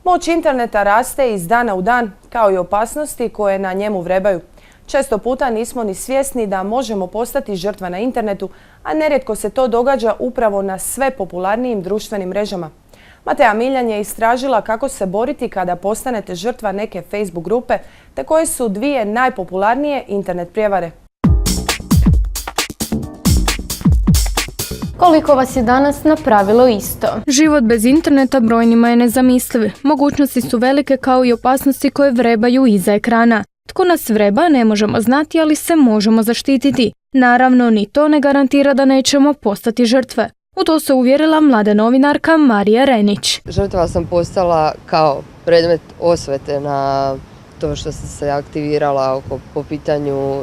Moć interneta raste iz dana u dan, kao i opasnosti koje na njemu vrebaju. Često puta nismo ni svjesni da možemo postati žrtva na internetu, a nerijetko se to događa upravo na sve popularnijim društvenim mrežama. Mateja Miljan je istražila kako se boriti kada postanete žrtva neke Facebook grupe, te koje su dvije najpopularnije internet prijevare. Koliko vas je danas napravilo isto? Život bez interneta brojnima je nezamisliv. Mogućnosti su velike kao i opasnosti koje vrebaju iza ekrana. Tko nas vreba ne možemo znati, ali se možemo zaštititi. Naravno, ni to ne garantira da nećemo postati žrtve. U to se uvjerila mlada novinarka Marija Renić. Žrtva sam postala kao predmet osvete na to što sam se aktivirala po pitanju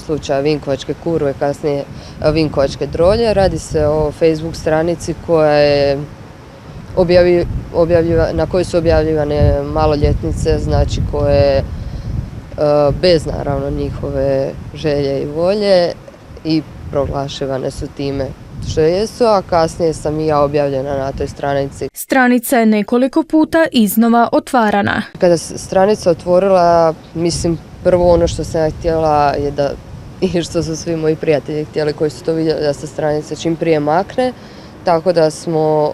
slučaja Vinkovačke kurve, kasnije Vinkovačke drolje. Radi se o Facebook stranici koja je na kojoj su objavljivane maloljetnice, koje bez naravno njihove želje i volje i proglašivane su time što jesu, a kasnije sam i ja objavljena na toj stranici. Stranica je nekoliko puta iznova otvarana. Kada se stranica otvorila, prvo ono što sam ja htjela je i što su svi moji prijatelji htjeli koji su to vidjeli, da se stranica čim prije makne, tako da smo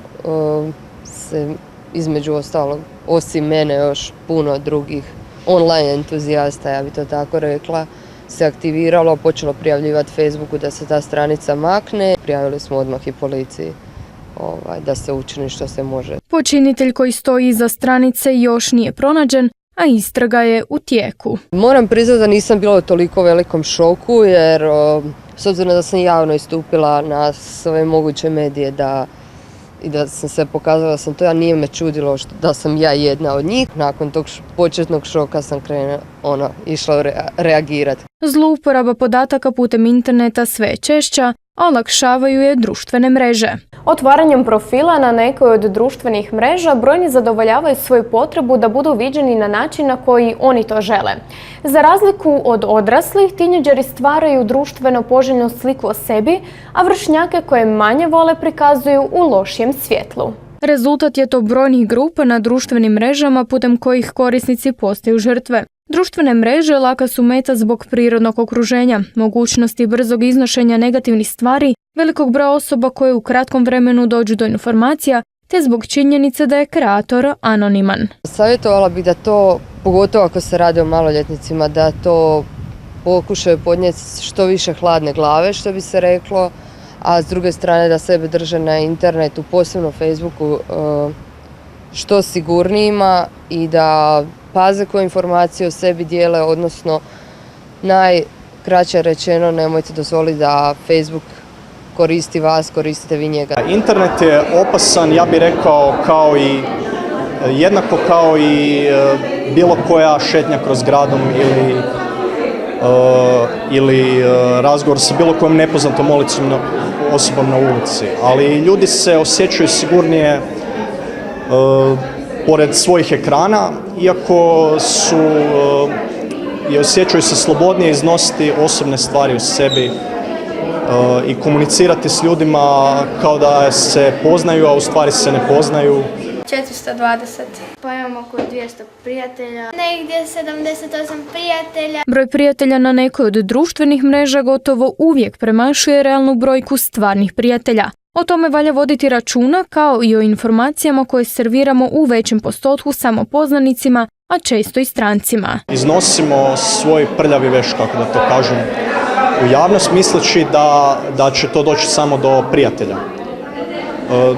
se između ostalog, osim mene, još puno drugih online entuzijasta, ja bi to tako rekla, se aktiviralo, počelo prijavljivati Facebooku da se ta stranica makne. Prijavili smo odmah i policiji da se učini što se može. Počinitelj koji stoji iza stranice još nije pronađen, a istraga je u tijeku. Moram priznati da nisam bila u toliko velikom šoku, jer s obzirom da sam javno istupila na sve moguće medije i da sam se pokazala da sam to, ja nije me čudilo da sam ja jedna od njih. Nakon tog početnog šoka sam išla reagirati. Zlouporaba podataka putem interneta sve je češća, a olakšavaju je društvene mreže. Otvaranjem profila na nekoj od društvenih mreža brojni zadovoljavaju svoju potrebu da budu viđeni na način na koji oni to žele. Za razliku od odraslih, tinejdžeri stvaraju društveno poželjnu sliku o sebi, a vršnjake koje manje vole prikazuju u lošijem svjetlu. Rezultat je to brojnih grupa na društvenim mrežama putem kojih korisnici postaju žrtve. Društvene mreže laka su meta zbog prirodnog okruženja, mogućnosti brzog iznošenja negativnih stvari, velikog broja osoba koje u kratkom vremenu dođu do informacija, te zbog činjenice da je kreator anoniman. Savjetovala bih da to, pogotovo ako se radi o maloljetnicima, da to pokušaju podnijeti što više hladne glave, što bi se reklo, a s druge strane da sebe drže na internetu, posebno Facebooku, što sigurnijima i da paze koje informacije o sebi dijele, odnosno najkraće rečeno nemojte dozvoliti da Facebook koristi vas, koristite vi njega. Internet je opasan, ja bih rekao, jednako kao i bilo koja šetnja kroz gradom ili razgovor sa bilo kojom nepoznatom osobom na ulici. Ali ljudi se osjećaju sigurnije pored svojih ekrana, iako i osjećaju se slobodnije iznositi osobne stvari u sebi i komunicirati s ljudima kao da se poznaju, a u stvari se ne poznaju. 420. Pa imamo oko 200 prijatelja. Negdje 78 prijatelja. Broj prijatelja na nekoj od društvenih mreža gotovo uvijek premašuje realnu brojku stvarnih prijatelja. O tome valja voditi računa kao i o informacijama koje serviramo u većem postotku samopoznanicima, a često i strancima. Iznosimo svoj prljavi veš, kako da to kažem, u javnost misleći da će to doći samo do prijatelja.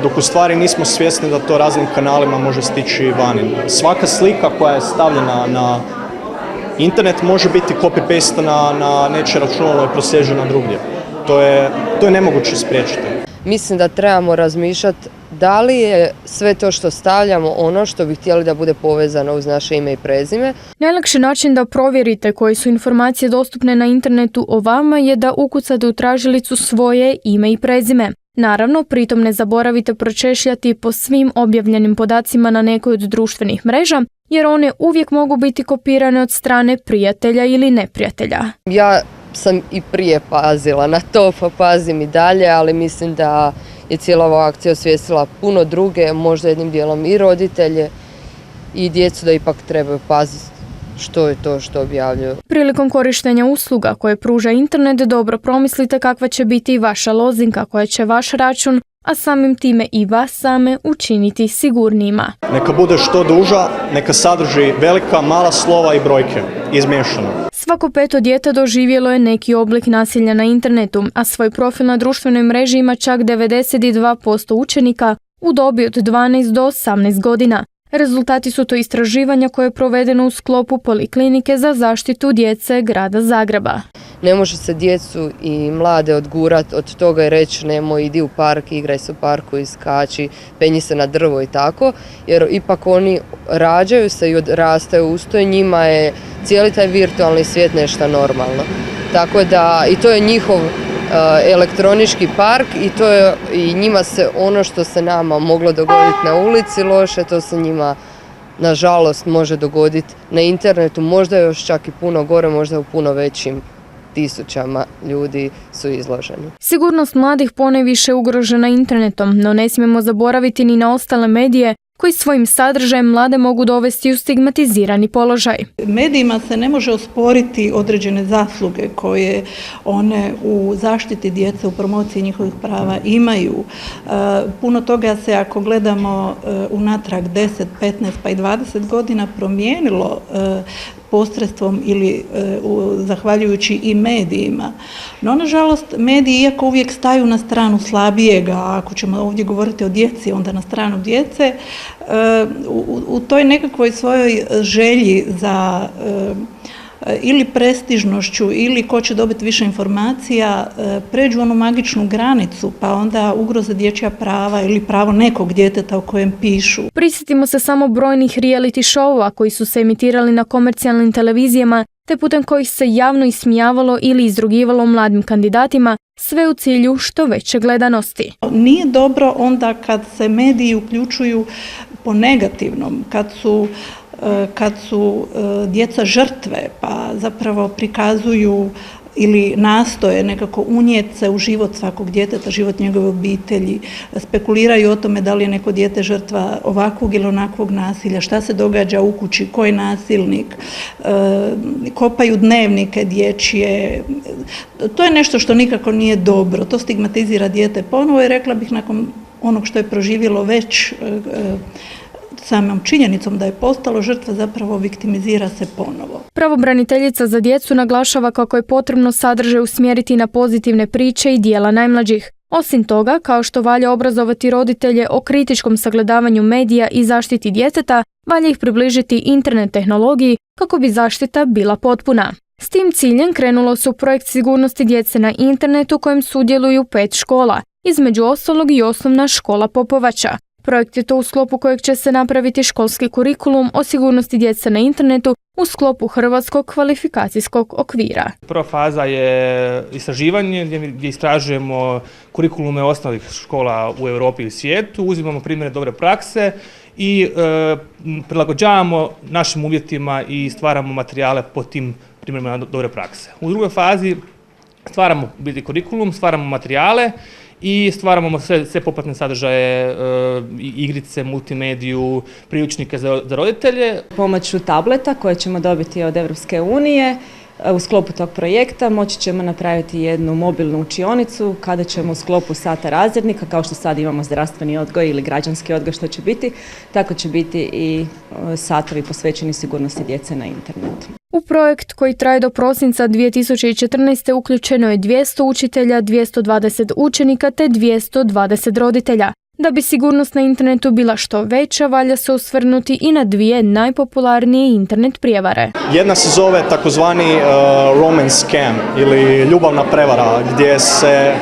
Dok u stvari nismo svjesni da to raznim kanalima može stići vani. Svaka slika koja je stavljena na internet može biti copy-pastena na nečije računalo i proslijeđena drugdje. To je nemoguće spriječiti. Mislim da trebamo razmišljati da li je sve to što stavljamo ono što bi htjeli da bude povezano uz naše ime i prezime. Najlakši način da provjerite koje su informacije dostupne na internetu o vama je da ukucate u tražilicu svoje ime i prezime. Naravno, pritom ne zaboravite pročešljati po svim objavljenim podacima na nekoj od društvenih mreža, jer one uvijek mogu biti kopirane od strane prijatelja ili neprijatelja. Ja sam i prije pazila na to, pa pazim i dalje, ali mislim da je cijela ova akcija osvijestila puno druge, možda jednim dijelom i roditelje i djecu da ipak trebaju paziti što je to što objavljuju. Prilikom korištenja usluga koje pruža internet dobro promislite kakva će biti vaša lozinka koja će vaš račun, a samim time i vas same učiniti sigurnijima. Neka bude što duža, neka sadrži velika, mala slova i brojke, izmiješano. Svako 5. dijete doživjelo je neki oblik nasilja na internetu, a svoj profil na društvenoj mreži ima čak 92% učenika u dobi od 12 do 18 godina. Rezultati su to istraživanja koje je provedeno u sklopu Poliklinike za zaštitu djece grada Zagreba. Ne može se djecu i mlade odgurati od toga i reći nemoj, idi u park, igraj se u parku, iskači, penji se na drvo i tako, jer ipak oni rađaju se i odrastaju uz to i njima je cijeli taj virtualni svijet nešto normalno. Tako da i to je njihov elektronički park i njima se ono što se nama moglo dogoditi na ulici loše, to se njima nažalost može dogoditi na internetu, možda još čak i puno gore, možda u puno većim tisućama ljudi su izloženi. Sigurnost mladih ponajviše je ugrožena internetom, no ne smijemo zaboraviti ni na ostale medije koji svojim sadržajem mlade mogu dovesti u stigmatizirani položaj. Medijima se ne može osporiti određene zasluge koje one u zaštiti djece, u promociji njihovih prava imaju. Puno toga se, ako gledamo unatrag 10, 15 pa i 20 godina, promijenilo posredstvom ili zahvaljujući i medijima. No, nažalost, mediji, iako uvijek staju na stranu slabijega, a ako ćemo ovdje govoriti o djeci, onda na stranu djece, u toj nekakvoj svojoj želji za ili prestižnošću ili ko će dobiti više informacija, pređu onu magičnu granicu, pa onda ugroze dječja prava ili pravo nekog djeteta o kojem pišu. Prisjetimo se samo brojnih reality showova koji su se emitirali na komercijalnim televizijama, te putem kojih se javno ismijavalo ili izrugivalo mladim kandidatima, sve u cilju što veće gledanosti. Nije dobro onda kad se mediji uključuju po negativnom, kad su djeca žrtve, pa zapravo prikazuju ili nastoje nekako unijeti se u život svakog djeteta, život njegove obitelji, spekuliraju o tome da li je neko dijete žrtva ovakvog ili onakvog nasilja, šta se događa u kući, ko je nasilnik, kopaju dnevnike dječje. To je nešto što nikako nije dobro, to stigmatizira dijete ponovo i rekla bih nakon onog što je proživjelo već samom činjenicom da je postalo žrtva, zapravo viktimizira se ponovo. Pravobraniteljica za djecu naglašava kako je potrebno sadržaj usmjeriti na pozitivne priče i dijela najmlađih. Osim toga, kao što valja obrazovati roditelje o kritičkom sagledavanju medija i zaštiti djeteta, valja ih približiti internet tehnologiji kako bi zaštita bila potpuna. S tim ciljem krenulo se u projekt sigurnosti djece na internetu kojem sudjeluju 5 škola, između ostalog i osnovna škola Popovača. Projekt je to u sklopu kojeg će se napraviti školski kurikulum o sigurnosti djece na internetu u sklopu Hrvatskog kvalifikacijskog okvira. Prva faza je istraživanje gdje istražujemo kurikulume osnovnih škola u Europi i svijetu, uzimamo primjere dobre prakse i prilagođavamo našim uvjetima i stvaramo materijale po tim primjerima dobre prakse. U drugoj fazi stvaramo kurikulum, stvaramo materijale i stvaramo sve popratne sadržaje, igrice, multimediju, priručnike za roditelje. Pomoću tableta koje ćemo dobiti od Europske unije u sklopu tog projekta moći ćemo napraviti jednu mobilnu učionicu kada ćemo u sklopu sata razrednika, kao što sad imamo zdravstveni odgoj ili građanski odgoj što će biti, tako će biti i satovi posvećeni sigurnosti djece na internetu. U projekt koji traje do prosinca 2014. uključeno je 200 učitelja, 220 učenika te 220 roditelja. Da bi sigurnost na internetu bila što veća, valja se osvrnuti i na 2 najpopularnije internet prijevare. Jedna se zove takozvani romance scam ili ljubavna prevara, gdje se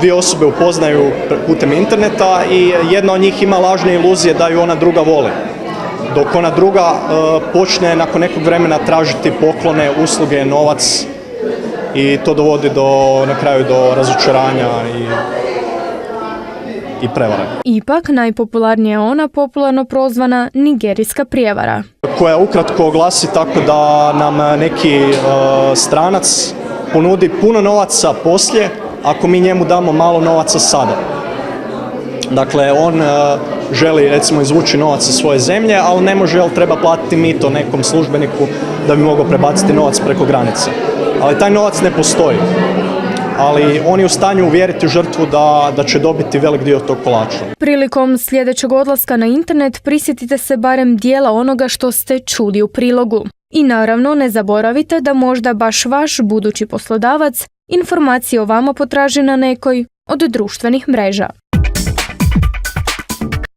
2 osobe upoznaju putem interneta i jedna od njih ima lažne iluzije da ju ona druga voli. Dok ona druga počne nakon nekog vremena tražiti poklone, usluge, novac i to dovodi na kraju do razočaranja i prevare. Ipak najpopularnija je ona popularno prozvana nigerijska prijevara. Koja ukratko glasi tako da nam neki stranac ponudi puno novaca poslije ako mi njemu damo malo novaca sada. Dakle, on želi recimo izvući novac iz svoje zemlje, ali ne može jer treba platiti mito nekom službeniku da bi mogao prebaciti novac preko granice. Ali taj novac ne postoji. Ali on je u stanju uvjeriti žrtvu da će dobiti velik dio tog kolača. Prilikom sljedećeg odlaska na internet prisjetite se barem dijela onoga što ste čuli u prilogu. I naravno ne zaboravite da možda baš vaš budući poslodavac informacije o vama potraži na nekoj od društvenih mreža.